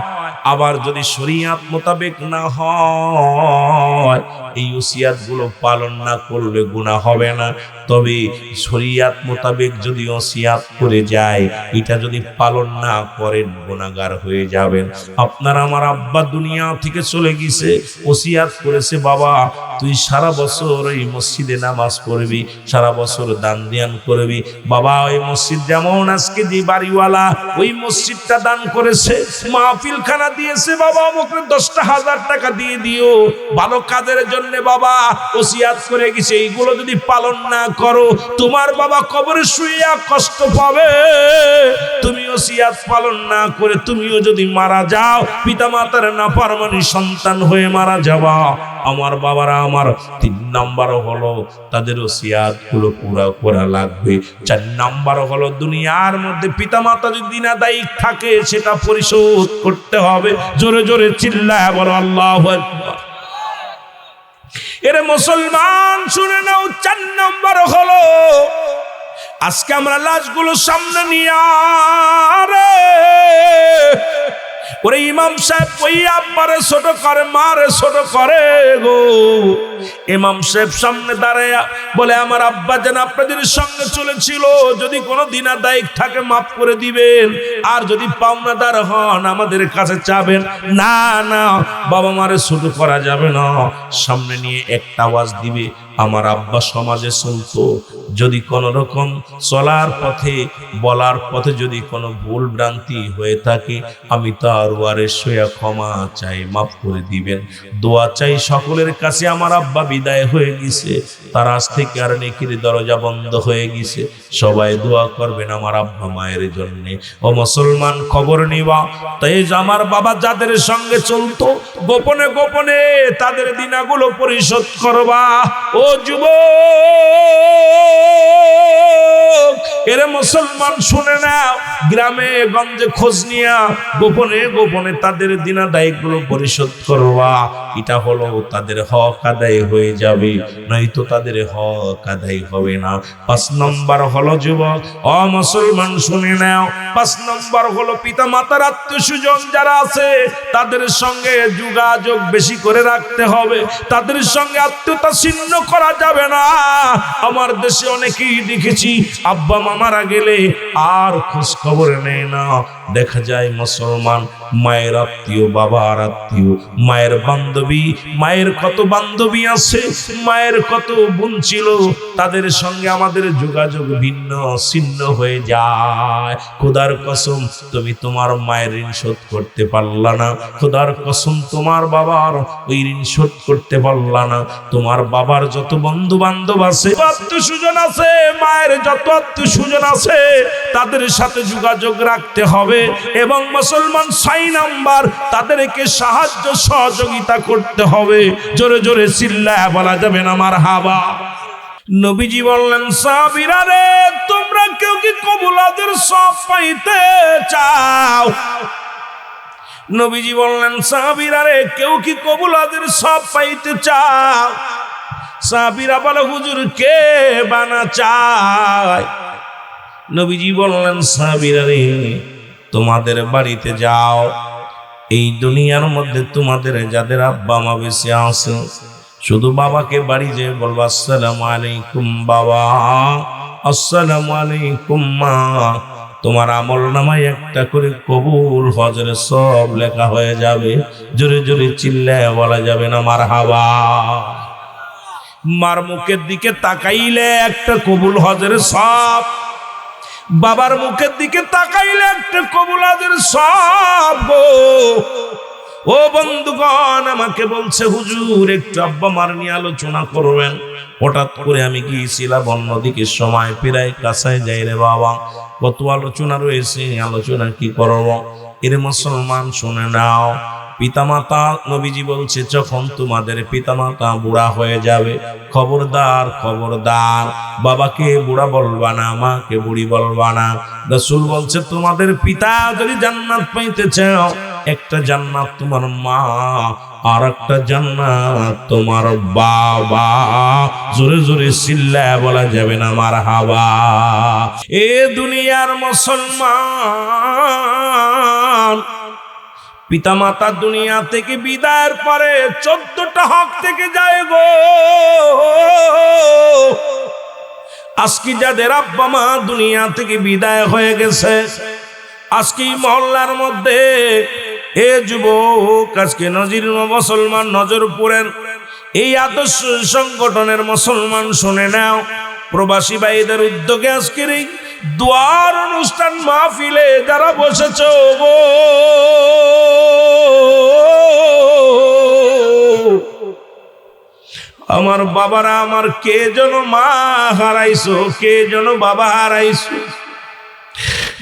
আবার যদি শরীয়ত মোতাবেক না হয়, এই ওসিয়াতগুলো পালন না করলে গুনাহ হবে না। তবে শরীয়ত মোতাবেক যদি ওসিয়াত করে যায়, এটা যদি পালন না করেন গুনাহগার হয়ে যাবেন। আপনার আমার আব্বা দুনিয়া থেকে চলে গেছে, ওসিয়াত করেছে, বাবা তুই সারা বছর এই মসজিদে নামাজ পড়বি, সারা বছর দান ধ্যান করবি। বাবা ওই মসজিদ যেমন আজকে যে বাড়িওয়ালা ওই মসজিদটা দান করেছে, মাহফিলখানা দিয়েছে, বাবা আমাকে 10,000 টাকা দিয়ে দিও ভালো কাজের জন্য। বাবা ওসিয়াত করে গেছে, এইগুলো যদি পালন না করো তোমার বাবা কবরে শুইয়া কষ্ট পাবে। তুমি ওসিয়াত পালন না করে তুমিও যদি মারা যাও, পিতা মাতার নাফরমানি সন্তান হয়ে মারা যাবা। আমার বাবারা আমার, তিন নাম্বার হলো তাদের ওসিয়াতগুলো পুরা করা লাগবে। 4 নাম্বার হলো দুনিয়ার মধ্যে পিতা মাতা যদি দিনাদায়ী থাকে সেটা পরিশোধ করতে হবে। জোরে জোরে চিল্লায় বলো আল্লাহু আকবার। এরে মুসলমান শুনে নাও, 4 নাম্বার হলো আজকে আমরা লাশগুলো সামনে নিয়ে ওরে ইমাম সাহেব ওই আব্বারে ছোট করে, মারে ছোট করে গো। ইমাম সাহেব সামনে দাঁড়ায় বলে, আমার আব্বা যেন আপনাদের সঙ্গে চলেছিল, যদি কোনো দিনাদায়ী থাকে মাফ করে দিবেন, আর যদি পাওনাদার হন আমাদের কাছে চাবেন। না না, বাবা মারে ছোট করা যাবে না। সামনে নিয়ে একটা আওয়াজ দিবে, আমার আব্বা সমাজে চলতো, যদি কোনো রকম চলার পথে বলার পথে যদি কোনো ভুল ভ্রান্তি হয়ে থাকে, আমি তার ওয়ারিস হয়ে ক্ষমা চাই, মাফ করে দিবেন। দোয়া চাই সকলের কাছে, আমার আব্বা বিদায় হয়ে গেছে, তার আজ থেকে আর নেকির দরজা বন্ধ হয়ে গেছে। সবাই দোয়া করবেন আমার আব্বা মায়ের জন্যে। ও মুসলমান খবর নিবা, তাই আমার বাবা যাদের সঙ্গে চলতো গোপনে গোপনে তাদের দিনাগুলো পরিশোধ করবা। ও যুবক, এরে মুসলমান শুনে নাও, গ্রামে গঞ্জে খোঁজ নিয়া গোপনে গোপনে তাদের দিনাদায়গুলো পরিশোধ করবা। এটা হলো তাদের হক আদায় আদায় হয়ে যাবে, নয়তো তাদের হক আদায় হবে না। 5 নম্বর হলো যুবক ও মুসলমান শুনে নাও, 5 নম্বর হলো পিতা মাতার আত্মীয় স্বজন যারা আছে তাদের সঙ্গে যোগাযোগ বেশি করে রাখতে হবে, তাদের সঙ্গে আত্মীয়তা ছিন্ন করা যাবে না। আমার দেশে অনেকেই দেখেছি আব্বা মা মারা গেলে আর খোঁজ খবর নেয় না। দেখা যায় মুসলমান মায়ের আত্মীয়, বাবার আত্মীয়, মায়ের বান্ধবী, মায়ের কত বান্ধবী আছে, মায়ের কত বোন ছিল, তাদের সঙ্গে আমাদের যোগাযোগ ভিন্ন ছিন্ন হয়ে যায়। খোদার কসম তুমি তোমার মায়ের ঋণ শোধ করতে পারলা না, খোদার কসম তোমার বাবার ওই ঋণ শোধ করতে পারলা না। তোমার বাবার যত বন্ধু বান্ধব আছে, আত্মীয় স্বজন আছে, মায়ের যত আত্মীয় স্বজন আছে তাদের সাথে যোগাযোগ রাখতে হবে। এবং মুসলমান 6 নাম্বার তাদেরকে সাহায্য সহযোগিতা করতে হবে। জোরে জোরে চিল্লায়া বলা যাবে না মারহাবা। নবীজি বললেন সাহাবীরা রে, তোমরা কেউ কি কবুলাদের সব পাইতে চাও? নবীজি বললেন সাহাবীরা রে, কেউ কি কবুলাদের সব পাইতে চাও? সাহাবীরা বলে হুজুর কে বানা চায়? নবীজি বললেন সাহাবীরা রে, তোমাদের বাড়িতে যাও, এই দুনিয়ার মধ্যে তোমাদের যাদের আব্বা মা বেঁচে আছে, শুধু বাবাকে বাড়ি যেয়ে বলবা আসসালামু আলাইকুম বাবা, আসসালামু আলাইকুম মা। তোমার আমল নামায় একটা করে কবুল হজের সব লেখা হয়ে যাবে। জোরে জোরে চিল্লায় বলা যাবে না মারহাবা। মার মুখের দিকে তাকাইলে একটা কবুল হজের সব, বাবার মুখের দিকে তাকাইলে একটা কবুল হজের সব। ও বন্ধুগণ, আমাকে বলছে হুজুর একটু আব্বা মার নিয়ে আলোচনা করবেন। হঠাৎ করে আমি গিয়েছিলাম অন্যদিকে, সময় প্রায় কাছায় যাই রে বাবা, কত আলোচনা রয়েছে, আলোচনা কি করব? এর মুসলমান শুনে নাও, পিতামাতা নবীজি বলছে যখন তোমাদের পিতামাতা বুড়া হয়ে যাবে, খবরদার খবরদার বাবাকে বুড়া বলবা না, মাকে বুড়ি বলবা না। রাসূল বলছে তোমাদের পিতা যদি জান্নাত পাইতে চাও, একটা জান্নাত তোমার মা, আর একটা জান্নাত তোমার বাবা। জোরে জোরে চিল্লায় বলা যাবে না মারহাবা। এ দুনিয়ার মুসলমান, পিতামাতা দুনিয়া থেকে বিদায়ের পরে 14টা হক থেকে যায় গো। আজকে যাদের আব্বা মা দুনিয়া থেকে বিদায় হয়ে গেছে, আজকে মহল্লার মধ্যে এ যুবক, আজকে নজির মুসলমান নজর পড়েন, এই আদর্শ সংগঠনের মুসলমান শুনে নাও, প্রবাসী ভাইদের উদ্যোগে আজকের এই দোয়ার অনুষ্ঠান মাহফিলে যারা বসেছ গো, আমার বাবারা, আমার কে যেন মা হারাইছো, কে যেন বাবা হারাইছো।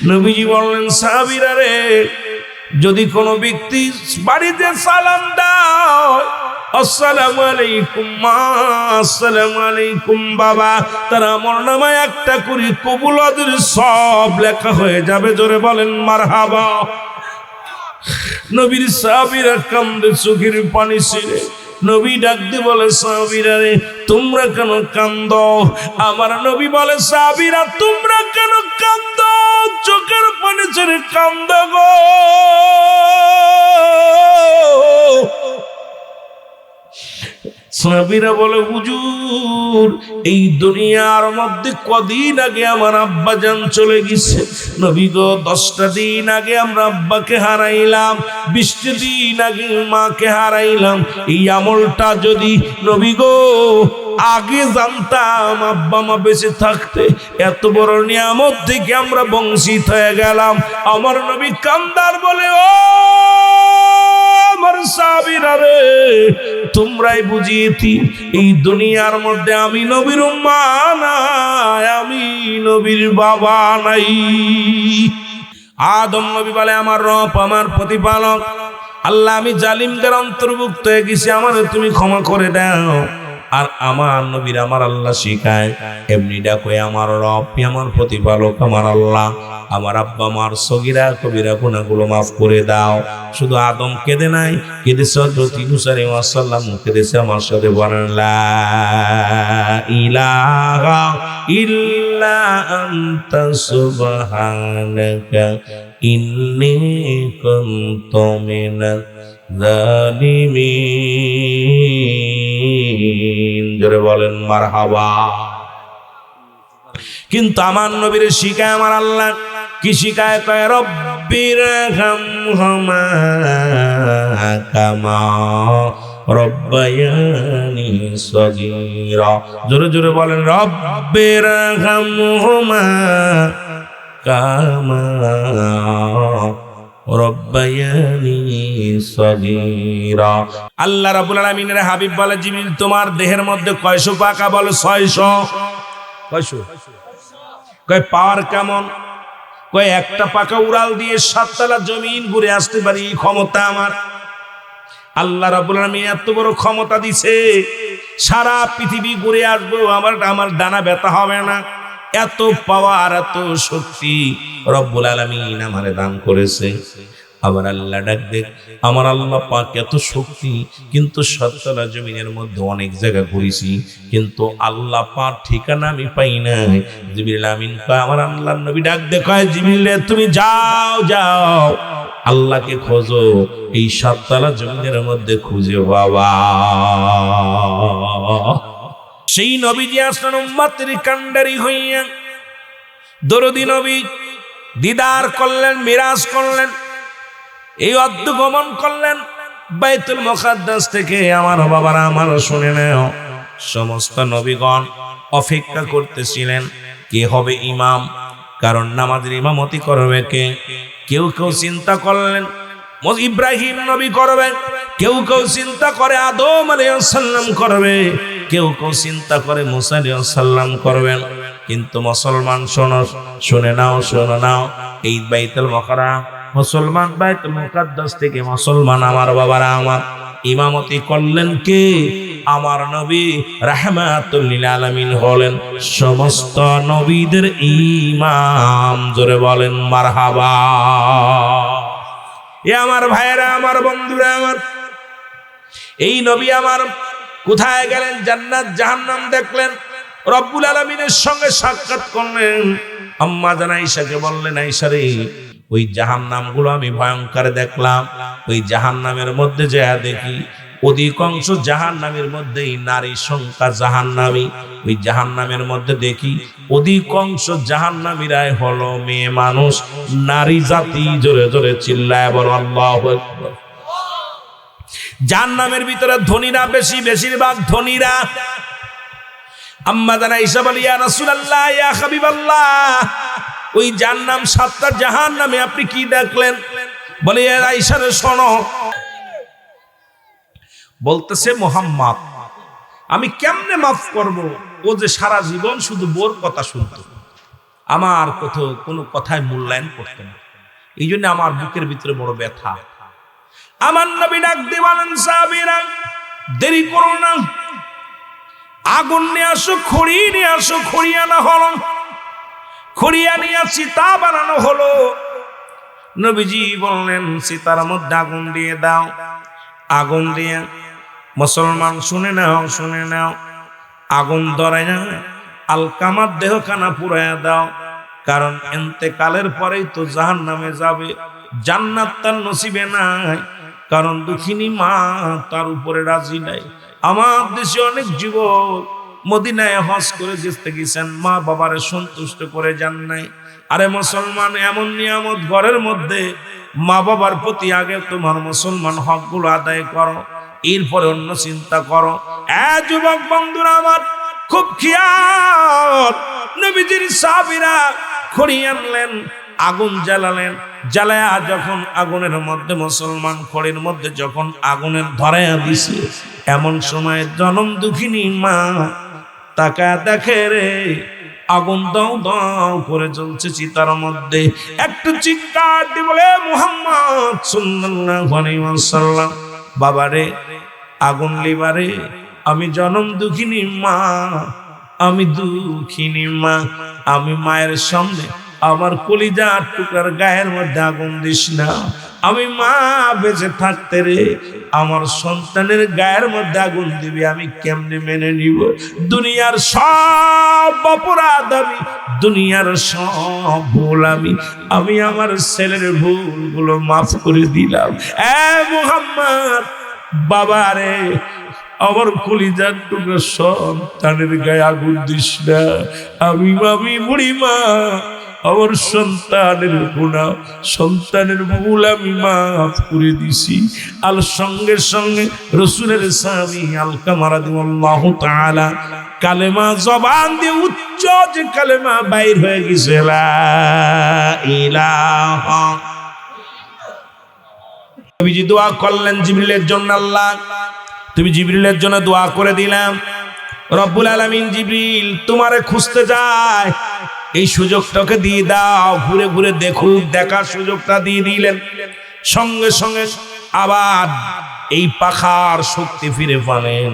নবীজি বললেন সাহাবীরা রে, যদি কোনো ব্যক্তি বাড়িতে সালাম দাও, আসসালামু আলাইকুম মা, আসসালামু আলাইকুম বাবা, তার আমল নামায় একটা করে কবুল হজের সব লেখা হয়ে যাবে। জোরে বলেন মারহাবা। নবীর সাহাবীরা কান্দে, চোখের পানি ছিঁড়ে। নবী ডাক দিয়ে বলে সাহাবীরা রে, তোমরা কেন কান্দো? আমার নবী বলে সাহাবীরা তোমরা কেন কান্দো? চোখের পানি ছেড়ে কান্দো গো। সাহাবীরা বলে হুজুর এই দুনিয়ার মধ্যে কদিন আগে আমার আব্বা জান চলে গেছে। নবী গো 10টা দিন আগে আমরা আব্বাকে হারাইলাম, 20টা দিন আগে মাকে হারাইলাম। এই আমলটা যদি নবী গো আগে জানতাম, আব্বা মা বেঁচে থাকতে এত বড় নিয়ামত থেকে আমরা বঞ্চিত হয়ে গেলাম। আমার নবী কান্দার বলে ও আমার সাহাবীরা রে, তোমরাই বুঝিয়েছি এই দুনিয়ার মধ্যে আমি নবীর মা নাই, আমি নবীর বাবা নাই। আদম নবী বলে আমার রব, আমার প্রতিপালক আল্লাহ, আমি জালিমদের অন্তর্ভুক্ত হয়ে গেছি, আমারে তুমি ক্ষমা করে দাও। আর আমার নবীর আমার আল্লাহ শিখায় এমনি ডাকো আমার রব, আমার প্রতিপালক, আমার আল্লাহ, আমার আব্বা মার সগীরা কবিরা গুনাহগুলো মাফ করে দাও। শুধু আদম কেঁদে নাই, কেঁদেছে হযরত ঈসা আলাইহিস সালাম, কেঁদেছে আমার সাথে বলেন লা ইলাহা ইল্লা আনতা সুবহানাকা ইন্নী কুনতু মিনাজ জালিমিন। জোরে বলেন মারহাবা। কিন্তু আমার নবীর শিখায় আমার আল্লাহ কি শিখায়? কয় রব্বির হামহুমা কামা রব্বায়ানি সগীরা। জোরে জোরে বলেন রব্বির হামহুমা কামা রব্বায়ানি সগীরা। আল্লাহ রাব্বুল আলামিনের হাবিব বলে জিবরিল তোমার দেহের মধ্যে কয়শো পাকা? বলে 600। কয়শো? কয় পাওয়ার কেমন? কয় একটা পাকা উড়াল দিয়ে 7 তলা জমিন ঘুরে আসতে পারি ক্ষমতা আমার। আল্লাহ রাব্বুল আলামিন এত বড় ক্ষমতা দিছে, সারা পৃথিবী ঘুরে আসবো, আমার ডানা ব্যথা হবে না। এত পাওয়ার, এত শক্তি রব্বুল আলামিন আমারে দান করেছে। আমার আল্লাহ ডাক দেখ, আমার আল্লাহ পাক এত শক্তি, কিন্তু 7 তলা জমিনের মধ্যে অনেক জায়গা ঘুরেছি, কিন্তু আল্লাহ পাক ঠিকানা আমি পাই নাই। জিবরিল আমিন কয় আমার আল্লাহর নবী ডাক দে, কয় জিবরিল তুমি যাও যাও আল্লাহকে খোঁজো, এই 7 তলা জমিনের মধ্যে খুঁজে বাবা। সেই নবীজি আসলেন উম্মতের কান্ডারি হইয়া, দরদি নবী দিদার করলেন, মিরাজ করলেন, এই অদ্ভুত গমন করলেন বাইতুল মুকাদ্দাস থেকে। আমার বাবারা আমার শুনে নাও, সমস্ত নবীগণ অপেক্ষা করতেছিলেন কে হবে ইমাম, কারণ নামাজের ইমামতি করবে কে। কেউ কেউ চিন্তা করলেন ইব্রাহিম নবী করবে, কেউ কেউ চিন্তা করে আদম আলাইহিস সালাম করবে, কেউ কেউ চিন্তা করে মুসা আলাইহিস সালাম করবেন। কিন্তু মুসলমান শুনে নাও, এই বাইতুল মুকাররম মুসলমান বাইতুল মুকাদ্দাস থেকে মুসলমান আমার বাবারা আমার ইমামতি করলেন কে? আমার নবী রাহমাতুল লিল আলামিন হলেন সমস্ত নবীদের ইমাম। জোরে বলেন মারহাবা। এ আমার ভাইয়েরা, আমার বন্ধুরা আমার, এই নবী আমার কোথায় গেলেন? জান্নাত জাহান্নাম দেখলেন, রব্বুল আলামিনের সঙ্গে সাক্ষাৎ করলেন। আম্মা জান আয়েশাকে বললেন, আয়েশা রে ওই জাহান্নামগুলো আমি ভয়ঙ্কর দেখলাম, ওই জাহান্নামের মধ্যে যা দেখি অধিকাংশ জাহান্নামের মধ্যেই নারী সংখ্যা জাহান্নামী। ওই জাহান্নামের মধ্যে দেখি অধিকাংশ জাহান্নামীরাই হলো মেয়ে মানুষ, নারী জাতি। জোরে জোরে চিল্লায় বলো আল্লাহু আকবার। জাহান্নামের ভিতরে ধনীরা বেশি, বেশিরভাগ ধনীরা। আম্মা জান আয়েশা বলে ইয়া রাসূলুল্লাহ, ইয়া হাবিবাল্লাহ, ওই জাহান্নাম 7টা জাহান্নামে আপনি কি দেখলেন? বলে আয়েশা রে শোনো, বলতেছে মুহাম্মদ আমি কেমনে মাফ করব? ও যে সারা জীবন শুধু বোর কথা শুনতো, আমার কোনো কথায় মূল্যায়ন করতো না, এই জন্য আমার বুকের ভিতরে বড় ব্যথা। আমার নবী ডাক দিয়ে বলেন সাহাবীরা দেরি করো না, আগুন নিয়ে আসো, খড়ি নিয়ে আসো। খড়ি আনা হলো, খড়িয়া নিয়ে চিতা বানানো হলো। নবীজি বললেন চিতার মধ্যে আগুন দিয়ে দাও। আগুন দিয়ে মুসলমান শুনে নাও, আগুন ধরায় না আলকামার দেহখানা পুরাইয়া দাও, কারণ ইন্তেকালের পরেই তো জাহান্নামে যাবে, জান্নাত তার নসিবে নাই, কারণ দুঃখিনী মা তার উপরে রাজি নাই। আমার দেশে অনেক যুবক মদিনায় হজ করে যেতে গেছেন, মা বাবারে সন্তুষ্ট করে যান নাই। আরে মুসলমান, এমন নিয়ামত ঘরের মধ্যে, মা বাবার প্রতি আগে তোমার মুসলমান হকগুলো আদায় করো, এরপরে অন্য চিন্তা করো। যুবক বন্ধুরা আমার খুব খেয়াল, নবীজির সাহাবীরা খড়ি আনলেন, আগুন জ্বালালেন, জ্বালায়া যখন আগুনের মধ্যে মুসলমান খড়ির মধ্যে যখন আগুনের ধরাইয়া দিছে, এমন সময় জনম দুঃখিনী মা তাকায় দেখে রে আগুন দাও দাও করে জ্বলছে চিতার মধ্যে। একটু চিৎকার দিয়ে বলে মুহাম্মদ সাল্লাল্লাহু আলাইহি ওয়াসাল্লাম, বাবারে আগুন লিবারে, আমি জনম দুঃখিনী মা, আমি দুঃখিনী মা, আমি মায়ের সামনে আমার কলিজার টুকরার গায়ের মধ্যে আগুন দিস না। আমি মা বেঁচে থাকতে রে আমার সন্তানের গায়ের মধ্যে আগুন দিবি, আমি কেমনে মেনে নিব? দুনিয়ার সব অপরাধ আমি, দুনিয়ার সব ভুল আমি আমার ছেলের ভুলগুলো মাফ করে দিলাম। এ মুহাম্মদ, বাবা রে, আমার কলিজার টুকরা সন্তানের গায়ে আগুন দিস না। আমি বুড়ি মা, আমার সন্তানের গুনাহ, সন্তানের ভুল আমি মাফ করে দিছি। আর সঙ্গে সঙ্গে রাসূলের সাহাবী আলকামা রাদিয়াল্লাহু তাআলা কালেমা জবান দিয়ে উচ্চ যে কালেমা বাইর হয়ে গেছে, লা ইলাহা। নবীজি দোয়া করলেন জিবরিলের জন্য, আল্লাহ তুমি জিবরিলের জন্য দোয়া করে দিলাম, রব্বুল আলামিন জিবরিল তোমারে খুঁজতে যায়, এই সুযোগটাকে দিয়ে দাও, ঘুরে ঘুরে দেখুক, দেখার সুযোগটা দিয়ে দিলেন। সঙ্গে সঙ্গে আবার এই পাখার শক্তি ফিরে পালেন।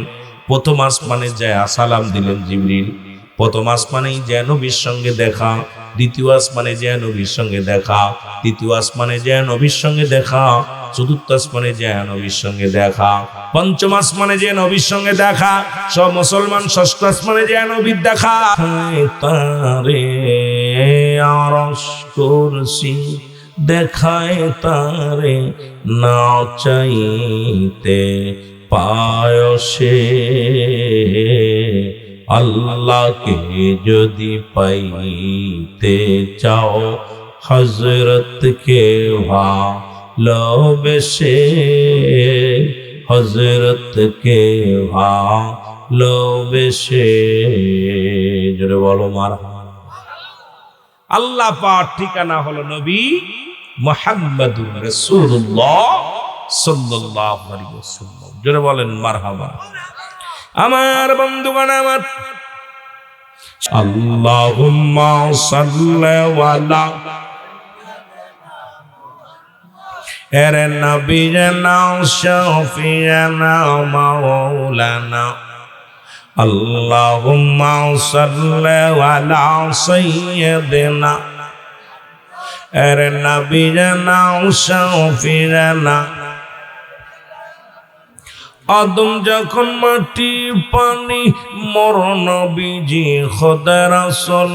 প্রথম আসমানে যায় সালাম দিলেন জিবরিল। প্রথম আসমানেই যায় নবীর সঙ্গে দেখা, দ্বিতীয় আসমানে যায় নবীর সঙ্গে দেখা, তৃতীয় আসমানে যায় নবীর সঙ্গে দেখা, চতুর্থ আসমানে যায় নবীর সঙ্গে দেখা, পঞ্চম আসমানে যায় নবীর সঙ্গে দেখা, সব মুসলমান ষষ্ঠ আসমানে যায় নবীর দেখা। তারে আরশ কুরসি দেখায় তারে, না চাইতে পায়সে, আল্লাহকে যদি পাইতে চাও হযরতকে ভালোবেসে, হযরতকে ভালোবেসে। জোরে বলো মারহাবা। আল্লাহ পাক ঠিকানা হলো নবী মুহাম্মদুর রাসূলুল্লাহ সাল্লাল্লাহু আলাইহি ওয়াসাল্লাম। জোরে বলেন মারহাবা। আমার বন্ধুগণ, আমার আল্লাহুম্মা সাল্লি আলা এরে নবীনা শাফিয়ানা মাওলানা, আল্লাহুম্মা সাল্লি আলা সাইয়্যিদিনা এরে নবীনা শাফিয়ানা। আদম যখন মাটি পানি মর নবীজি খোদা রাসূল,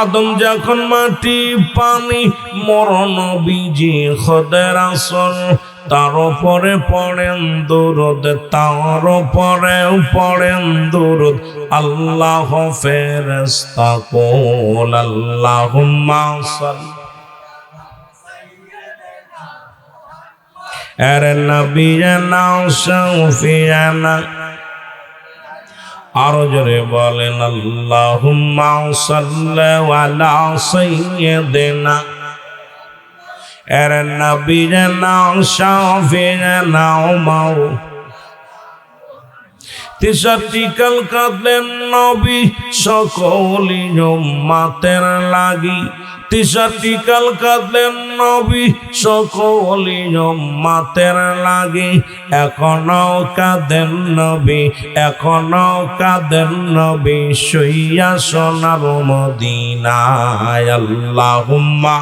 আদম যখন মাটি পানি মর নবীজি খোদা রাসূল, তার উপরে পড়েন দুরূদ, তার উপরে পড়েন দুরূদ, আল্লাহ ফেরেশতা কুল আল্লাহুম্মা সাল্লি এরে নবীনা শাফিয়ানা। আরো জোরে বলেন আল্লাহুম্মা সাল্লি আলা সাইয়্যিদিনা এরে নবীনা শাফিয়ানা মাওলানা। তেষট্টি কাল কাঁদলেন নবী সকলি উম্মতের লাগি, তেষট্টি কাল কাঁদলেন নবী সকলি উম্মতের লাগি, এখনো কাঁদেন নবী, এখনো কাঁদেন নবী শুইয়া সোনার মদিনায়। আল্লাহুম্মা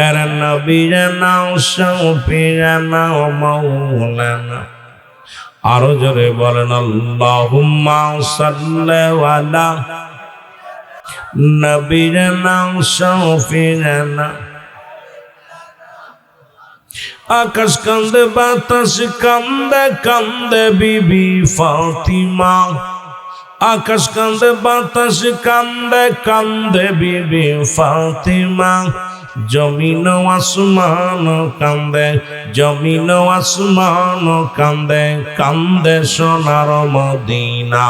এরে নবীনা শাফিয়ানা মাওলানা। আরো জোরে বলেন আল্লাহুম্মা সাল্লি আলা নবীনা শাফিয়ানা। আকাশ কান্দে বাতাস কান্দে কান্দে বিবি ফাতিমা, আকাশ কান্দে বাতাস কান্দে কান্দে বিবি ফাতিমা। জমিন আসমান কান্দে, জমিন আসমান কান্দে, কান্দে সোনার মদিনা।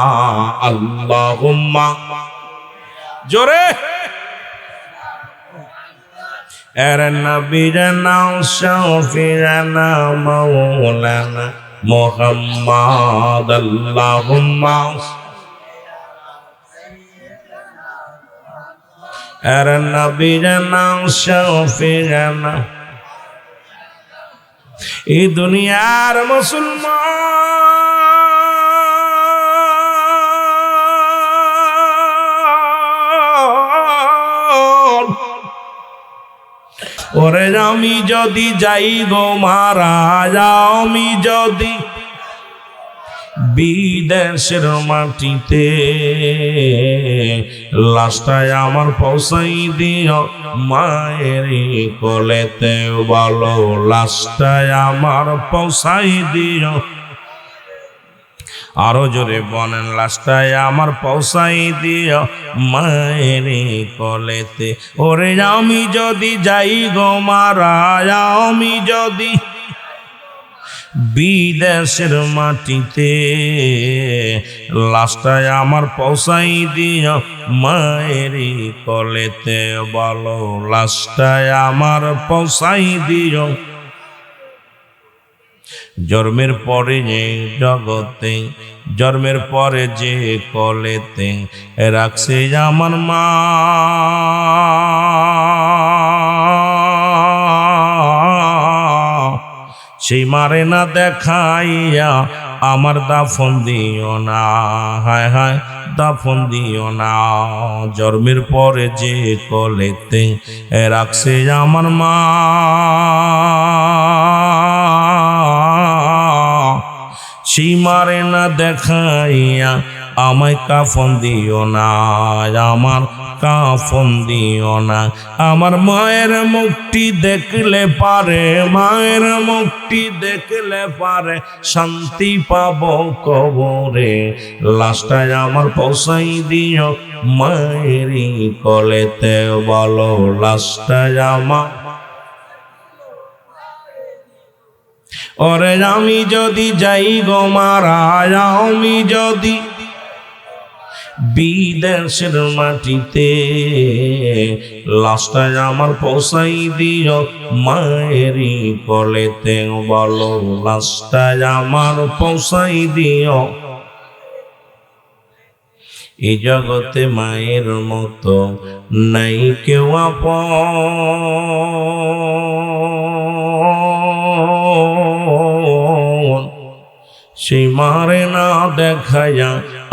আল্লাহুম্মা জোরে এরে নবীনা শাফিয়ানা মাওলানা মুহাম্মদ। আল্লাহুম্মা এরে নবীনা শাফিয়ানা। এই দুনিয়ার মুসলমান, ওরে আমি যদি যাই গো মারা, আমি যদি বিদেশের মাটিতে, লাশটায় আমার পৌঁছাই দিও মায়ের কোলেতে, বলো লাশটায় আমার পৌঁছাই দিও। আরো জোরে বলেন, লাশটায় আমার পৌঁছাই দিও মায়ের কোলেতে। ওরে আমি যদি যাই গো মারা, আমি যদি বিদেশের মাটিতে, লাশটায় আমার পৌঁছাই দিও মায়ের কোলেতে, বলো লাশটায় আমার পৌঁছাই দিও। জন্মের পরে যে জগতে, জন্মের পরে যে কোলেতে রাখছে আমার মা, সেই মারে না দেখাইয়া আমার দাফন দিও না, হায় হায় দাফন দিও না। জন্মের পরে যে কোলেতে রাখছে আমার মা, সেই মারে না দেখাইয়া আমায় কাফন দিও না, আমার কাফন দিও না। আমার মায়ের মুখটি দেখলে পারে, মায়ের মুখটি দেখলে পারে শান্তি পাবো কবরে, লাশটায় আমার পৌঁছাই দিও মায়ের কোলেতে, বলো লাশটায় আমার। ওরে আমি যদি যাই গো মারা, আমি যদি বিদেশের মাটিতে, লাশটায় আমার পৌঁছাই দিও মায়ের কোলেতে, বলো লাশটায় আমার পৌঁছাই দিও। এই জগতে মায়ের মতো নাই কেউ আপন, সেই মারে না দেখায়া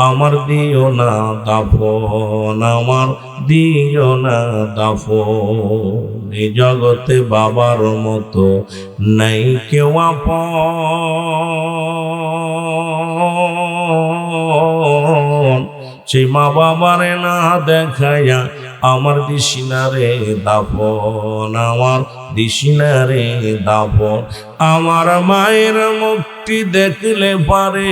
আমার দিও না দাফন, আমার দিও না দাফন। এই জগতে বাবার মতো নাই কেউ আপন, সেই মা বাবারে না দেখায়া আমার দিশিনারে দাফন, আমার দিশিনারে দাফন। আমার মায়ের মুখটি দেখলে পারে,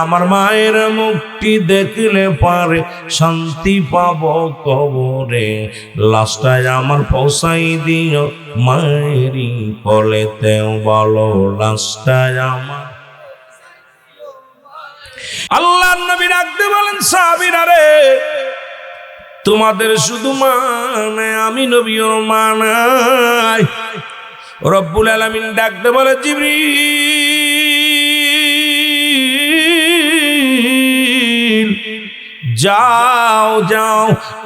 আমার মায়ের মুখটি দেখলে পারে শান্তি পাবো কবরে, লাশটায় আমার পৌঁছাই দিও মায়েরই কোলেতে, বলো লাশটায় আমার। আল্লাহর নবী ডাকতে বলেন, সাহাবীরা রে, তোমাদের শুধু মানে আমি নবীও মানাই। রব্বুল আলামিন ডাকতে বলে, জিবরিল যাও যাও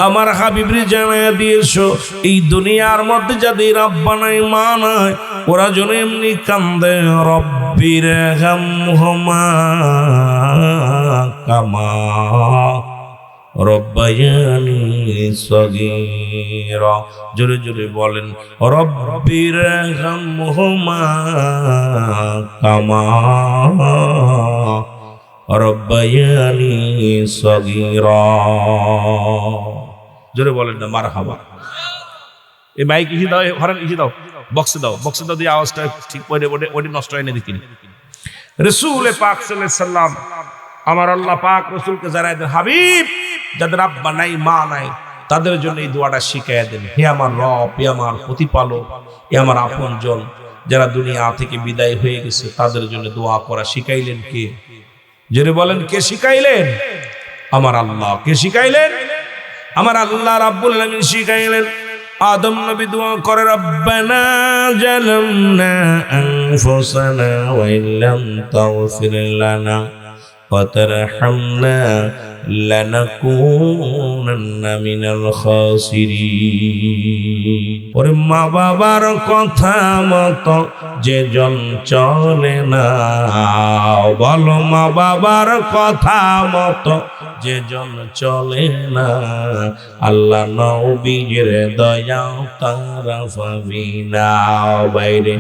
আমার হাবিবরে জানায়া দিয়েছো, এই দুনিয়ার মধ্যে যাদের আব্বা নাই মা নাই, ওরা যেন এমনি কান্দে, রব্বির হামহুমা কামা রব্বায়ানি সগীরা। জোরে জোরে বলেন, রব্বির হামহুমা কামা রব্বায়ানি সগীরা। জোরে বলেন না মারহাবা। এই মাইক ইসি দাও, হরেন ইসি দাও, বক্সে দাও, বক্সে দাও দিয়ে আওয়াজটা ঠিক করে ওটি নষ্ট হয় না দেখি। রাসূল পাক সাল্লাল্লাহু আলাইহি সাল্লাম, আমার আল্লাহ পাক রাসূলকে জানায় দেন, হাবিব যাদের আব্বা নাই মা নাই তাদের জন্য এই দোয়াটা শিখাইয়া দেন। হে আমার রব, হে আমার প্রতিপালক, হে আমার আপনজন, যারা দুনিয়া থেকে বিদায় হয়ে গেছে তাদের জন্য দোয়া করা শিখাইলেন কে? জোরে বলেন, কে শিখাইলেন? আমার আল্লাহ। কে শিখাইলেন? আমার আল্লাহ রাব্বুল আলামিন শিখাইলেন। আদম নবী দোয়া করে, রব্বানা জালামনা আনফুসানা ওয়া ইল্লাম তাগফির লানা ওয়া তারহামনা লানাকুনান্না মিনাল খাসিরিন। ওরে মা বাবার কথা মতো যে জন চলে না, বলো মা বাবার কথা মতো যে জন চলে না, আল্লাহ নবীর দয়া তারা পাবি না। বাইরে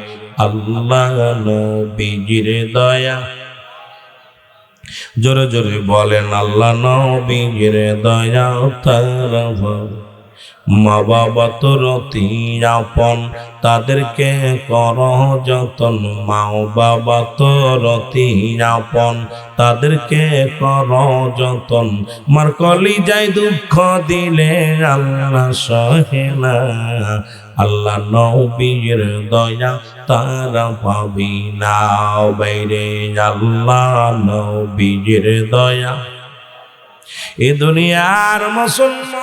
আল্লাহ নবীর দয়া, জোরে জোরে বলেন আল্লাহ নবীর দয়া তারা পাবি। মা বাবা তোর অতি আপন, তাদেরকে কর যতন। মা বাবা তোর অতি আপন, তাদেরকে কর যতন। মার কলিজায় দুঃখ দিলে আল্লাহ সহে না, আল্লাহ নবীর দয়া তারা পাবি না। বাইরে আল্লাহ নবীর দয়া। এ দুনিয়ার মুসলমান